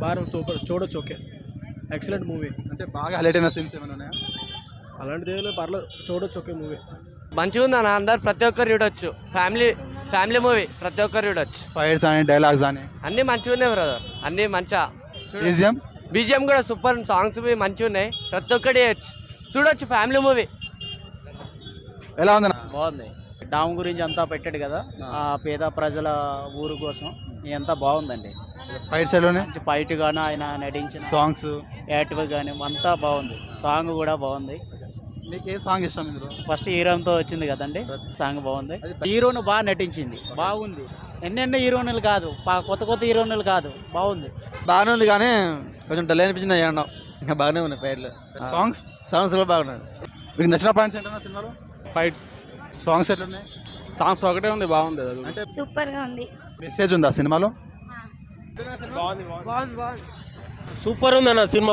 బారం సూపర్, చూడొచ్చు. Okay, excellent movie. అంటే బాగా హైలైట్ అయిన సీన్స్ ఏమైనా ఉన్నాయా? అలాంటిది పర్లేదు, చూడొచ్చు. ఓకే మూవీ మంచిగా ఉందన్న, అందరు ప్రతి ఒక్కరు చూడొచ్చు. ఫ్యామిలీ మూవీ, ప్రతి ఒక్కరు చూడొచ్చు. ఫైట్స్ అని డైలాగ్స్ అని అన్నీ మంచిగా ఉన్నాయి బ్రదర్, అన్నీ మంచిగా. BGM బీజిఎం కూడా సూపర్, సాంగ్స్ మంచిగా ఉన్నాయి. ప్రతి ఒక్కటి చూడొచ్చు, ఫ్యామిలీ మూవీ. ఎలా ఉంది? బాగుంది. డామ్ గురించి అంతా పెట్టాడు కదా, ఆ పేద ప్రజల ఊరు కోసం ఇదంతా బాగుందండి. ఫైట్స్ ఎలా ఉన్నాయి? మంచి ఫైట్ గాను ఆయన నటించిన సాంగ్స్ యాక్టివ్ కానీ అంతా బాగుంది. సాంగ్ కూడా బాగుంది. మీకు ఏ సాంగ్ ఇష్టం ఇందులో? ఫస్ట్ హీరోతో వచ్చింది కదండి, సాంగ్ బాగుంది. హీరోను బాగా నటించింది, బాగుంది. ఎన్నెన్నో హీరోయిన్లు కాదు, కొత్త హీరోయిన్లు కాదు, బాగుంది. బాగానే ఉంది కానీ కొంచెం డల్ అనిపించింది అయ్యా. ఇంకా బాగానే ఉన్నాయి ఫైట్లు, సాంగ్స్ కూడా బాగున్నాయి. మీకు నచ్చిన పాయింట్స్ ఏంటన్నా సినిమాలో? ఫైట్స్, సాంగ్స్ ఎట్లున్నాయి? సాంగ్స్ ఒకటే ఉంది, బాగుంది. అంటే సూపర్ గా ఉంది. మెసేజ్ ఉందా సినిమాలో? సూపర్ ఉంది అన్న సినిమా.